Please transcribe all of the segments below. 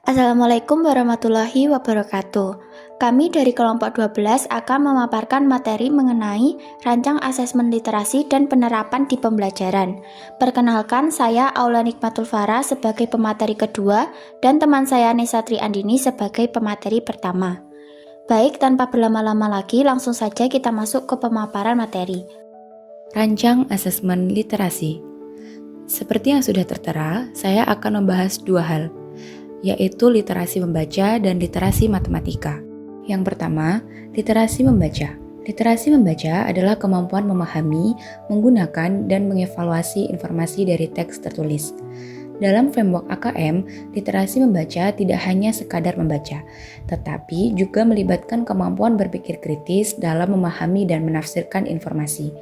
Assalamualaikum warahmatullahi wabarakatuh. Kami dari kelompok 12 akan memaparkan materi mengenai rancang asesmen literasi dan penerapan di pembelajaran. Perkenalkan, saya Aula Nikmatul Farah sebagai pemateri kedua dan teman saya Nesatri Andini sebagai pemateri pertama. Baik, tanpa berlama-lama lagi, langsung saja kita masuk ke pemaparan materi. Rancang asesmen literasi. Seperti yang sudah tertera, saya akan membahas dua hal, yaitu literasi membaca dan literasi matematika. Yang pertama, literasi membaca. Literasi membaca adalah kemampuan memahami, menggunakan, dan mengevaluasi informasi dari teks tertulis. Dalam framework AKM, literasi membaca tidak hanya sekadar membaca, tetapi juga melibatkan kemampuan berpikir kritis dalam memahami dan menafsirkan informasi.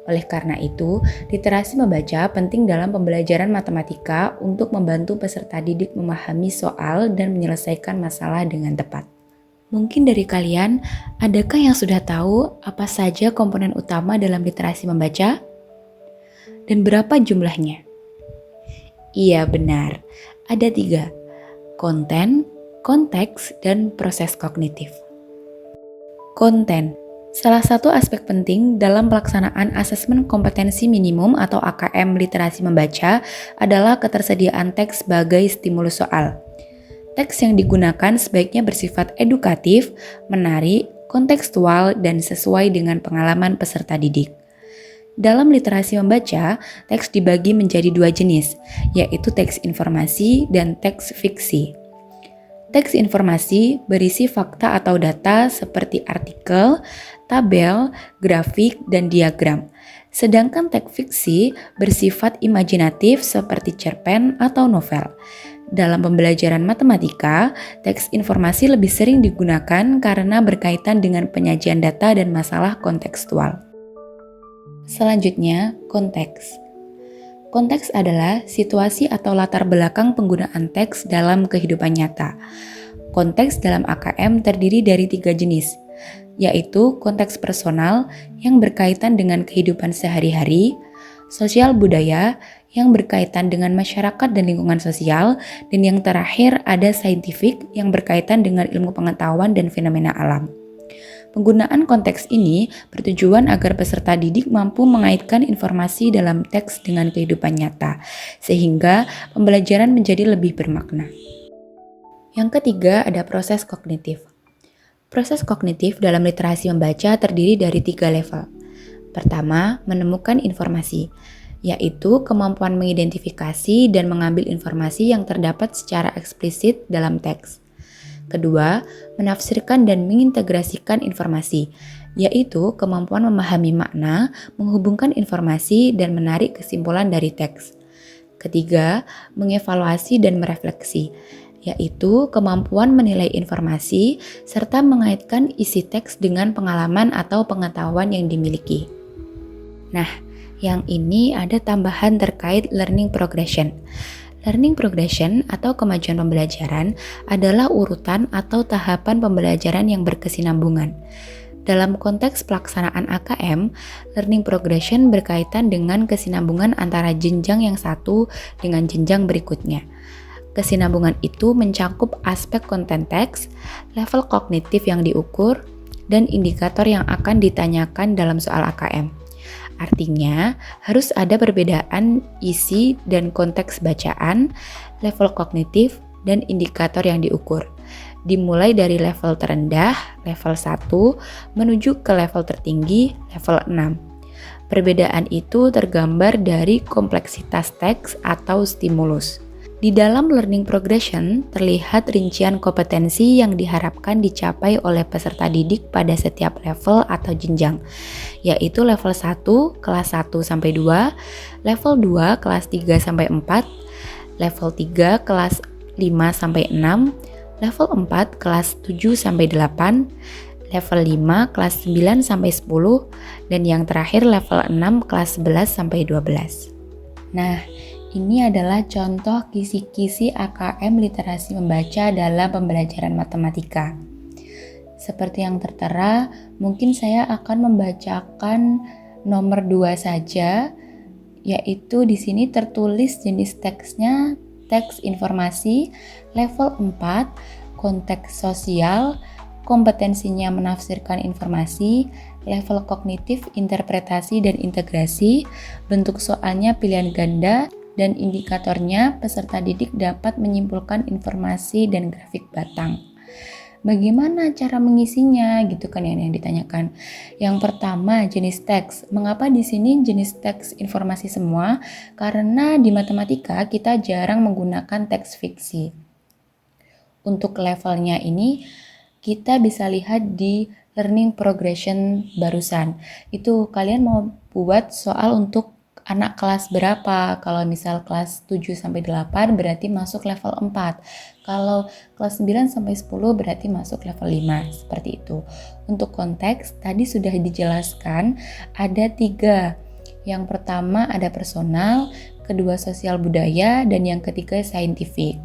Oleh karena itu, literasi membaca penting dalam pembelajaran matematika untuk membantu peserta didik memahami soal dan menyelesaikan masalah dengan tepat. Mungkin dari kalian, adakah yang sudah tahu apa saja komponen utama dalam literasi membaca? Dan berapa jumlahnya? Iya benar, ada 3, konten, konteks, dan proses kognitif. Konten, salah satu aspek penting dalam pelaksanaan asesmen kompetensi minimum atau AKM literasi membaca adalah ketersediaan teks sebagai stimulus soal. Teks yang digunakan sebaiknya bersifat edukatif, menarik, kontekstual, dan sesuai dengan pengalaman peserta didik. Dalam literasi membaca, teks dibagi menjadi 2 jenis, yaitu teks informasi dan teks fiksi. Teks informasi berisi fakta atau data seperti artikel, tabel, grafik, dan diagram. Sedangkan teks fiksi bersifat imajinatif seperti cerpen atau novel. Dalam pembelajaran matematika, teks informasi lebih sering digunakan karena berkaitan dengan penyajian data dan masalah kontekstual. Selanjutnya, konteks. Konteks adalah situasi atau latar belakang penggunaan teks dalam kehidupan nyata. Konteks dalam AKM terdiri dari 3 jenis, yaitu konteks personal yang berkaitan dengan kehidupan sehari-hari, sosial budaya yang berkaitan dengan masyarakat dan lingkungan sosial, dan yang terakhir ada saintifik yang berkaitan dengan ilmu pengetahuan dan fenomena alam. Penggunaan konteks ini bertujuan agar peserta didik mampu mengaitkan informasi dalam teks dengan kehidupan nyata, sehingga pembelajaran menjadi lebih bermakna. Yang ketiga ada proses kognitif. Proses kognitif dalam literasi membaca terdiri dari 3 level. Pertama, menemukan informasi, yaitu kemampuan mengidentifikasi dan mengambil informasi yang terdapat secara eksplisit dalam teks. Kedua, menafsirkan dan mengintegrasikan informasi, yaitu kemampuan memahami makna, menghubungkan informasi, dan menarik kesimpulan dari teks. Ketiga, mengevaluasi dan merefleksi, yaitu kemampuan menilai informasi serta mengaitkan isi teks dengan pengalaman atau pengetahuan yang dimiliki. Nah, yang ini ada tambahan terkait learning progression. Learning progression atau kemajuan pembelajaran adalah urutan atau tahapan pembelajaran yang berkesinambungan. Dalam konteks pelaksanaan AKM, learning progression berkaitan dengan kesinambungan antara jenjang yang satu dengan jenjang berikutnya. Kesinambungan itu mencakup aspek konten teks, level kognitif yang diukur, dan indikator yang akan ditanyakan dalam soal AKM. Artinya, harus ada perbedaan isi dan konteks bacaan, level kognitif, dan indikator yang diukur. Dimulai dari level terendah, level 1, menuju ke level tertinggi, level 6. Perbedaan itu tergambar dari kompleksitas teks atau stimulus. Di dalam learning progression, terlihat rincian kompetensi yang diharapkan dicapai oleh peserta didik pada setiap level atau jenjang, yaitu level 1 kelas 1-2, level 2 kelas 3-4, level 3 kelas 5-6, level 4 kelas 7-8, level 5 kelas 9-10, dan yang terakhir level 6 kelas 11-12. Nah, ini adalah contoh kisi-kisi AKM literasi membaca dalam pembelajaran matematika. Seperti yang tertera, mungkin saya akan membacakan nomor 2 saja, yaitu di sini tertulis jenis teksnya teks informasi. Level 4, konteks sosial, kompetensinya menafsirkan informasi. Level kognitif, interpretasi dan integrasi, bentuk soalnya pilihan ganda, dan indikatornya peserta didik dapat menyimpulkan informasi dan grafik batang. Bagaimana cara mengisinya gitu kan yang ditanyakan. Yang pertama, jenis teks. Mengapa di sini jenis teks informasi semua? Karena di matematika kita jarang menggunakan teks fiksi. Untuk levelnya ini kita bisa lihat di learning progression barusan. Itu kalian mau buat soal untuk anak kelas berapa? Kalau misal kelas 7-8 berarti masuk level 4. Kalau kelas 9-10 berarti masuk level 5. Seperti itu. Untuk konteks tadi sudah dijelaskan ada 3. Yang pertama ada personal, kedua sosial budaya, dan yang ketiga scientific.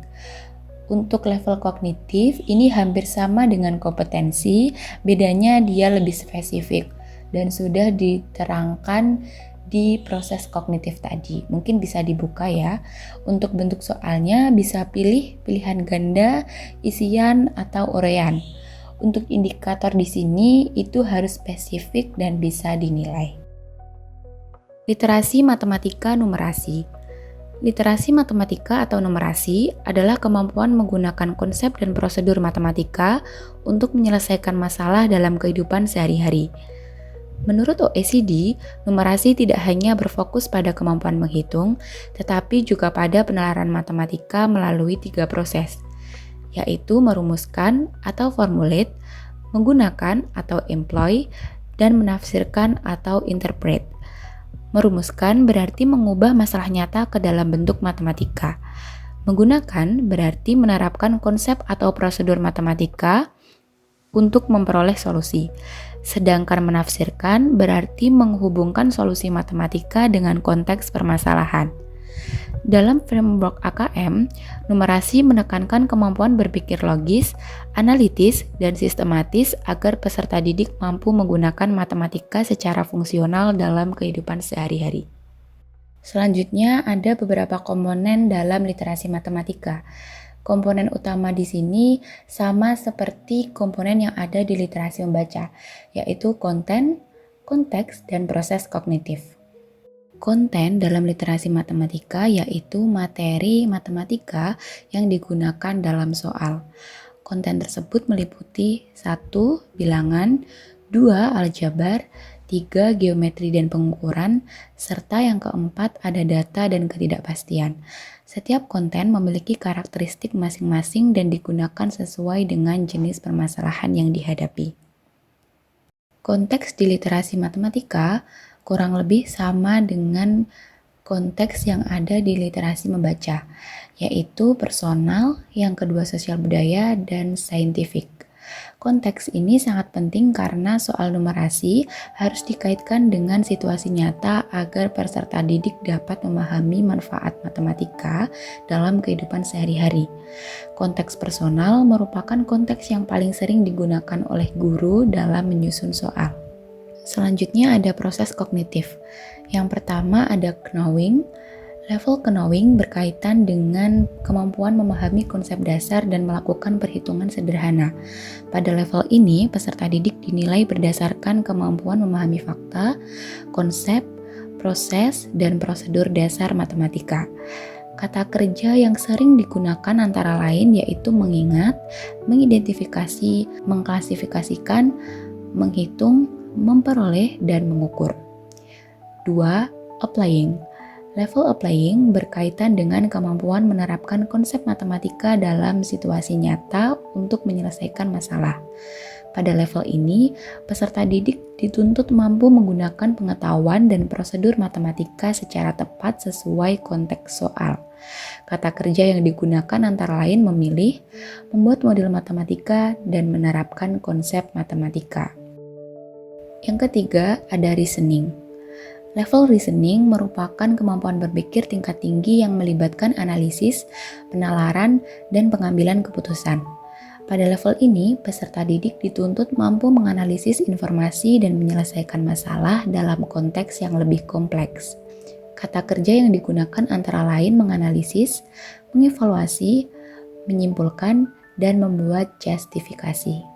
Untuk level kognitif ini hampir sama dengan kompetensi, bedanya dia lebih spesifik dan sudah diterangkan di proses kognitif tadi. Mungkin bisa dibuka ya. Untuk bentuk soalnya bisa pilih pilihan ganda, isian atau urean. Untuk indikator di sini itu harus spesifik dan bisa dinilai. Literasi matematika numerasi. Literasi matematika atau numerasi adalah kemampuan menggunakan konsep dan prosedur matematika untuk menyelesaikan masalah dalam kehidupan sehari-hari. Menurut OECD, numerasi tidak hanya berfokus pada kemampuan menghitung, tetapi juga pada penalaran matematika melalui 3 proses, yaitu merumuskan atau formulate, menggunakan atau employ, dan menafsirkan atau interpret. Merumuskan berarti mengubah masalah nyata ke dalam bentuk matematika. Menggunakan berarti menerapkan konsep atau prosedur matematika untuk memperoleh solusi. Sedangkan menafsirkan berarti menghubungkan solusi matematika dengan konteks permasalahan. Dalam framework AKM, numerasi menekankan kemampuan berpikir logis, analitis, dan sistematis agar peserta didik mampu menggunakan matematika secara fungsional dalam kehidupan sehari-hari. Selanjutnya ada beberapa komponen dalam literasi matematika. Komponen utama di sini sama seperti komponen yang ada di literasi membaca, yaitu konten, konteks, dan proses kognitif. Konten dalam literasi matematika yaitu materi matematika yang digunakan dalam soal. Konten tersebut meliputi 1. Bilangan, 2. Aljabar, 3. Geometri dan pengukuran, serta yang keempat ada data dan ketidakpastian. Setiap konten memiliki karakteristik masing-masing dan digunakan sesuai dengan jenis permasalahan yang dihadapi. Konteks di literasi matematika kurang lebih sama dengan konteks yang ada di literasi membaca, yaitu personal, yang kedua sosial budaya, dan scientific. Konteks ini sangat penting karena soal numerasi harus dikaitkan dengan situasi nyata agar peserta didik dapat memahami manfaat matematika dalam kehidupan sehari-hari. Konteks personal merupakan konteks yang paling sering digunakan oleh guru dalam menyusun soal. Selanjutnya ada proses kognitif. Yang pertama ada knowing. Level knowing berkaitan dengan kemampuan memahami konsep dasar dan melakukan perhitungan sederhana. Pada level ini, peserta didik dinilai berdasarkan kemampuan memahami fakta, konsep, proses, dan prosedur dasar matematika. Kata kerja yang sering digunakan antara lain yaitu mengingat, mengidentifikasi, mengklasifikasikan, menghitung, memperoleh, dan mengukur. 2. Applying. Level applying berkaitan dengan kemampuan menerapkan konsep matematika dalam situasi nyata untuk menyelesaikan masalah. Pada level ini, peserta didik dituntut mampu menggunakan pengetahuan dan prosedur matematika secara tepat sesuai konteks soal. Kata kerja yang digunakan antara lain memilih, membuat model matematika, dan menerapkan konsep matematika. Yang ketiga, ada reasoning. Level reasoning merupakan kemampuan berpikir tingkat tinggi yang melibatkan analisis, penalaran, dan pengambilan keputusan. Pada level ini, peserta didik dituntut mampu menganalisis informasi dan menyelesaikan masalah dalam konteks yang lebih kompleks. Kata kerja yang digunakan antara lain menganalisis, mengevaluasi, menyimpulkan, dan membuat justifikasi.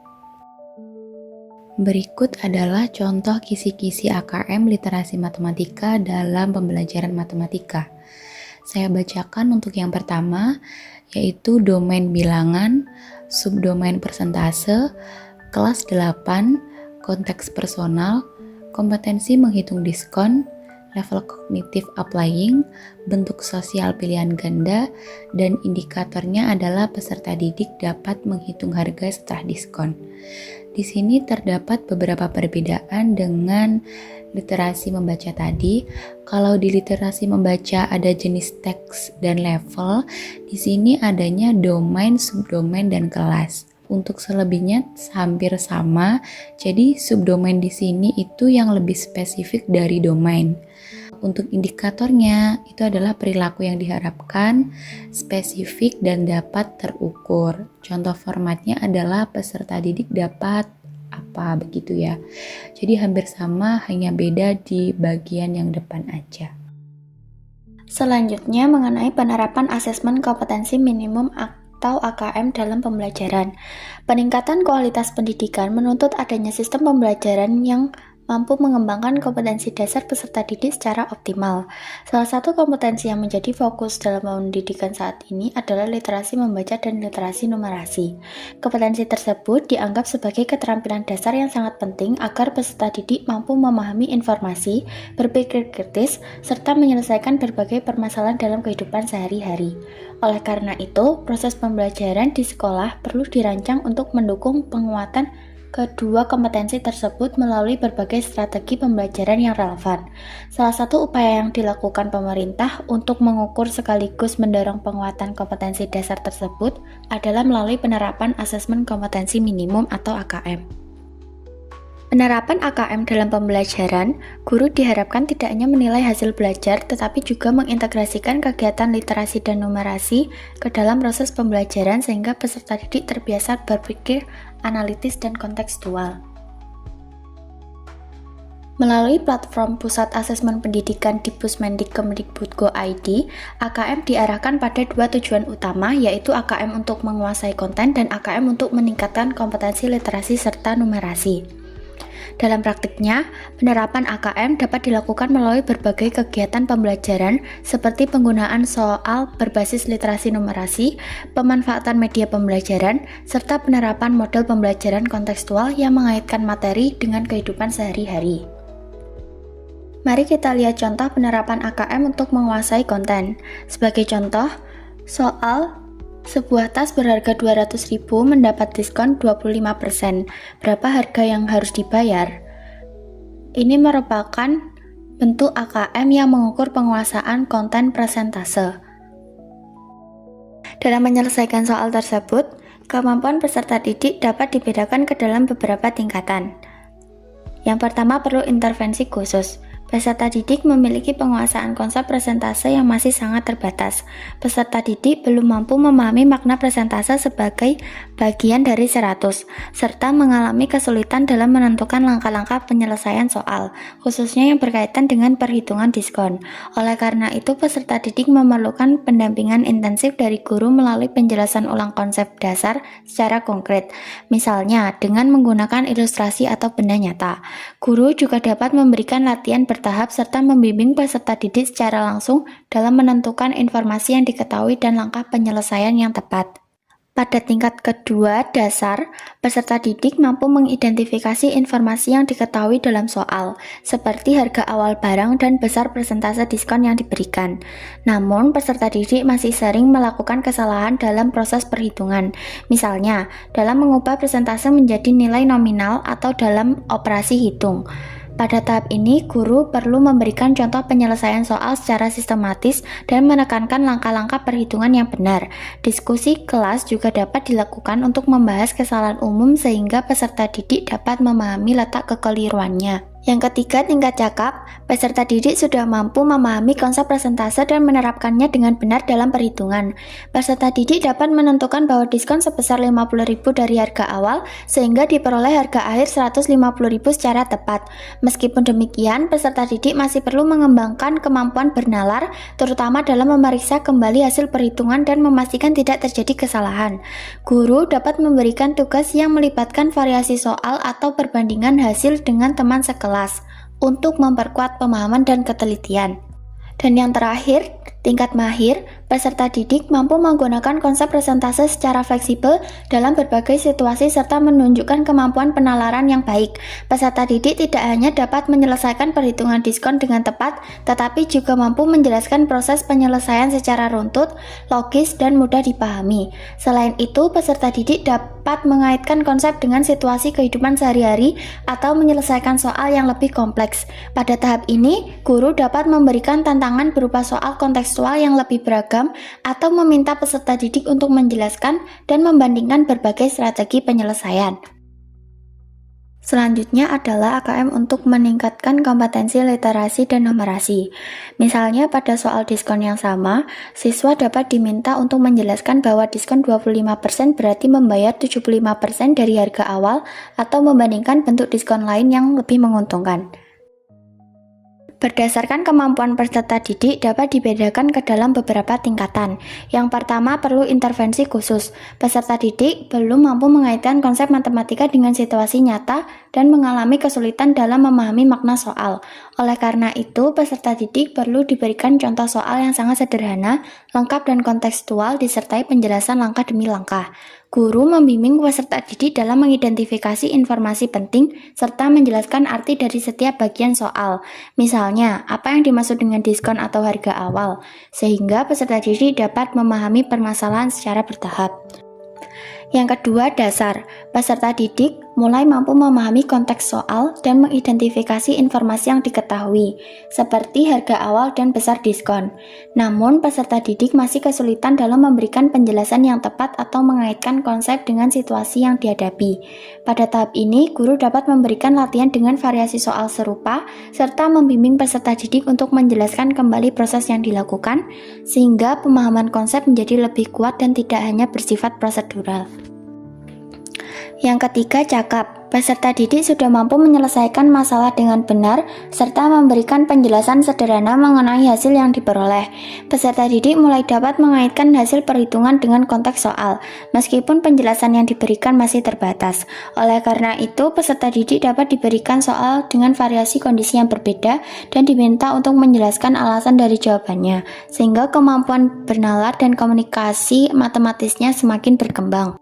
Berikut adalah contoh kisi-kisi AKM literasi matematika dalam pembelajaran matematika. Saya bacakan untuk yang pertama, yaitu domain bilangan, subdomain persentase, kelas 8, konteks personal, kompetensi menghitung diskon, level kognitif applying, bentuk sosial pilihan ganda, dan indikatornya adalah peserta didik dapat menghitung harga setelah diskon. Di sini terdapat beberapa perbedaan dengan literasi membaca tadi. Kalau di literasi membaca ada jenis teks dan level, di sini adanya domain, subdomain, dan kelas. Untuk selebihnya hampir sama, jadi subdomain di sini itu yang lebih spesifik dari domain. Untuk indikatornya, itu adalah perilaku yang diharapkan, spesifik, dan dapat terukur. Contoh formatnya adalah peserta didik dapat apa, begitu ya. Jadi hampir sama, hanya beda di bagian yang depan aja. Selanjutnya mengenai penerapan asesmen kompetensi minimum atau AKM dalam pembelajaran. Peningkatan kualitas pendidikan menuntut adanya sistem pembelajaran yang mampu mengembangkan kompetensi dasar peserta didik secara optimal. Salah satu kompetensi yang menjadi fokus dalam pendidikan saat ini adalah literasi membaca dan literasi numerasi. Kompetensi tersebut dianggap sebagai keterampilan dasar yang sangat penting agar peserta didik mampu memahami informasi, berpikir kritis, serta menyelesaikan berbagai permasalahan dalam kehidupan sehari-hari. Oleh karena itu, proses pembelajaran di sekolah perlu dirancang untuk mendukung penguatan kedua kompetensi tersebut melalui berbagai strategi pembelajaran yang relevan. Salah satu upaya yang dilakukan pemerintah untuk mengukur sekaligus mendorong penguatan kompetensi dasar tersebut adalah melalui penerapan asesmen kompetensi minimum atau AKM. Penerapan AKM dalam pembelajaran, guru diharapkan tidak hanya menilai hasil belajar, tetapi juga mengintegrasikan kegiatan literasi dan numerasi ke dalam proses pembelajaran sehingga peserta didik terbiasa berpikir analitis dan kontekstual. Melalui platform Pusat Asesmen Pendidikan di Pusmendikbudgo.id, AKM diarahkan pada dua tujuan utama, yaitu AKM untuk menguasai konten dan AKM untuk meningkatkan kompetensi literasi serta numerasi. Dalam praktiknya, penerapan AKM dapat dilakukan melalui berbagai kegiatan pembelajaran seperti penggunaan soal berbasis literasi numerasi, pemanfaatan media pembelajaran, serta penerapan model pembelajaran kontekstual yang mengaitkan materi dengan kehidupan sehari-hari. Mari kita lihat contoh penerapan AKM untuk menguasai konten. Sebagai contoh, soal sebuah tas berharga 200.000 mendapat diskon 25%. Berapa harga yang harus dibayar? Ini merupakan bentuk AKM yang mengukur penguasaan konten persentase. Dalam menyelesaikan soal tersebut, kemampuan peserta didik dapat dibedakan ke dalam beberapa tingkatan. Yang pertama perlu intervensi khusus. Peserta didik memiliki penguasaan konsep persentase yang masih sangat terbatas. Peserta didik belum mampu memahami makna persentase sebagai bagian dari 100, serta mengalami kesulitan dalam menentukan langkah-langkah penyelesaian soal, khususnya yang berkaitan dengan perhitungan diskon. Oleh karena itu, peserta didik memerlukan pendampingan intensif dari guru melalui penjelasan ulang konsep dasar secara konkret, misalnya dengan menggunakan ilustrasi atau benda nyata. Guru juga dapat memberikan latihan bertahap serta membimbing peserta didik secara langsung dalam menentukan informasi yang diketahui dan langkah penyelesaian yang tepat. Pada tingkat kedua dasar, peserta didik mampu mengidentifikasi informasi yang diketahui dalam soal, seperti harga awal barang dan besar persentase diskon yang diberikan. Namun, peserta didik masih sering melakukan kesalahan dalam proses perhitungan, misalnya dalam mengubah persentase menjadi nilai nominal atau dalam operasi hitung. Pada tahap ini, guru perlu memberikan contoh penyelesaian soal secara sistematis dan menekankan langkah-langkah perhitungan yang benar. Diskusi kelas juga dapat dilakukan untuk membahas kesalahan umum sehingga peserta didik dapat memahami letak kekeliruannya. Yang ketiga, tingkat cakap. Peserta didik sudah mampu memahami konsep persentase dan menerapkannya dengan benar dalam perhitungan. Peserta didik dapat menentukan bahwa diskon sebesar 50.000 dari harga awal sehingga diperoleh harga akhir 150.000 secara tepat. Meskipun demikian, peserta didik masih perlu mengembangkan kemampuan bernalar, terutama dalam memeriksa kembali hasil perhitungan dan memastikan tidak terjadi kesalahan. Guru dapat memberikan tugas yang melibatkan variasi soal atau perbandingan hasil dengan teman sekelas untuk memperkuat pemahaman dan ketelitian. Dan yang terakhir, tingkat mahir. Peserta didik mampu menggunakan konsep presentase secara fleksibel dalam berbagai situasi serta menunjukkan kemampuan penalaran yang baik. Peserta didik tidak hanya dapat menyelesaikan perhitungan diskon dengan tepat, tetapi juga mampu menjelaskan proses penyelesaian secara runtut, logis, dan mudah dipahami. Selain itu, peserta didik dapat mengaitkan konsep dengan situasi kehidupan sehari-hari atau menyelesaikan soal yang lebih kompleks. Pada tahap ini, guru dapat memberikan tantangan berupa soal kontekstual yang lebih beragam atau meminta peserta didik untuk menjelaskan dan membandingkan berbagai strategi penyelesaian. Selanjutnya adalah AKM untuk meningkatkan kompetensi literasi dan numerasi. Misalnya pada soal diskon yang sama, siswa dapat diminta untuk menjelaskan bahwa diskon 25% berarti membayar 75% dari harga awal atau membandingkan bentuk diskon lain yang lebih menguntungkan. Berdasarkan kemampuan peserta didik dapat dibedakan ke dalam beberapa tingkatan. Yang pertama, perlu intervensi khusus. Peserta didik belum mampu mengaitkan konsep matematika dengan situasi nyata dan mengalami kesulitan dalam memahami makna soal. Oleh karena itu, peserta didik perlu diberikan contoh soal yang sangat sederhana, lengkap dan kontekstual disertai penjelasan langkah demi langkah. Guru membimbing peserta didik dalam mengidentifikasi informasi penting serta menjelaskan arti dari setiap bagian soal. Misalnya, apa yang dimaksud dengan diskon atau harga awal, sehingga peserta didik dapat memahami permasalahan secara bertahap. Yang kedua, dasar. Peserta didik mulai mampu memahami konteks soal dan mengidentifikasi informasi yang diketahui, seperti harga awal dan besar diskon. Namun, peserta didik masih kesulitan dalam memberikan penjelasan yang tepat atau mengaitkan konsep dengan situasi yang dihadapi. Pada tahap ini, guru dapat memberikan latihan dengan variasi soal serupa, serta membimbing peserta didik untuk menjelaskan kembali proses yang dilakukan, sehingga pemahaman konsep menjadi lebih kuat dan tidak hanya bersifat prosedural. Yang ketiga, cakap. Peserta didik sudah mampu menyelesaikan masalah dengan benar serta memberikan penjelasan sederhana mengenai hasil yang diperoleh. Peserta didik mulai dapat mengaitkan hasil perhitungan dengan konteks soal, meskipun penjelasan yang diberikan masih terbatas. Oleh karena itu, peserta didik dapat diberikan soal dengan variasi kondisi yang berbeda dan diminta untuk menjelaskan alasan dari jawabannya, sehingga kemampuan bernalar dan komunikasi matematisnya semakin berkembang.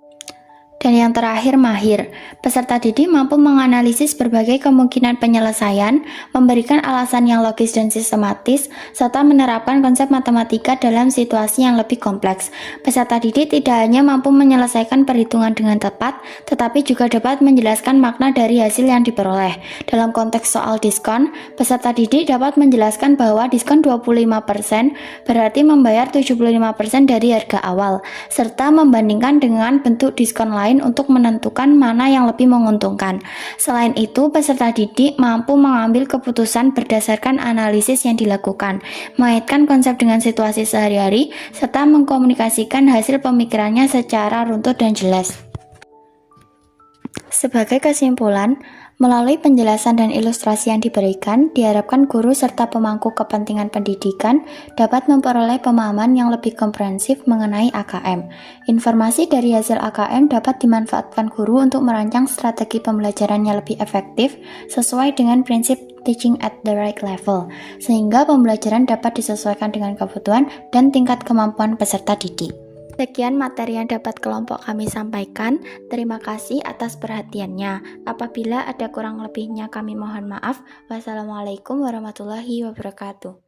Dan yang terakhir, mahir. Peserta didik mampu menganalisis berbagai kemungkinan penyelesaian, memberikan alasan yang logis dan sistematis, serta menerapkan konsep matematika dalam situasi yang lebih kompleks. Peserta didik tidak hanya mampu menyelesaikan perhitungan dengan tepat, tetapi juga dapat menjelaskan makna dari hasil yang diperoleh. Dalam konteks soal diskon, peserta didik dapat menjelaskan bahwa diskon 25% berarti membayar 75% dari harga awal, serta membandingkan dengan bentuk diskon lain untuk menentukan mana yang lebih menguntungkan. Selain itu, peserta didik mampu mengambil keputusan berdasarkan analisis yang dilakukan, mengaitkan konsep dengan situasi sehari-hari, serta mengkomunikasikan hasil pemikirannya secara runtut dan jelas. Sebagai kesimpulan, melalui penjelasan dan ilustrasi yang diberikan, diharapkan guru serta pemangku kepentingan pendidikan dapat memperoleh pemahaman yang lebih komprehensif mengenai AKM. Informasi dari hasil AKM dapat dimanfaatkan guru untuk merancang strategi pembelajaran yang lebih efektif sesuai dengan prinsip teaching at the right level, sehingga pembelajaran dapat disesuaikan dengan kebutuhan dan tingkat kemampuan peserta didik. Sekian materi yang dapat kelompok kami sampaikan. Terima kasih atas perhatiannya. Apabila ada kurang lebihnya kami mohon maaf. Wassalamualaikum warahmatullahi wabarakatuh.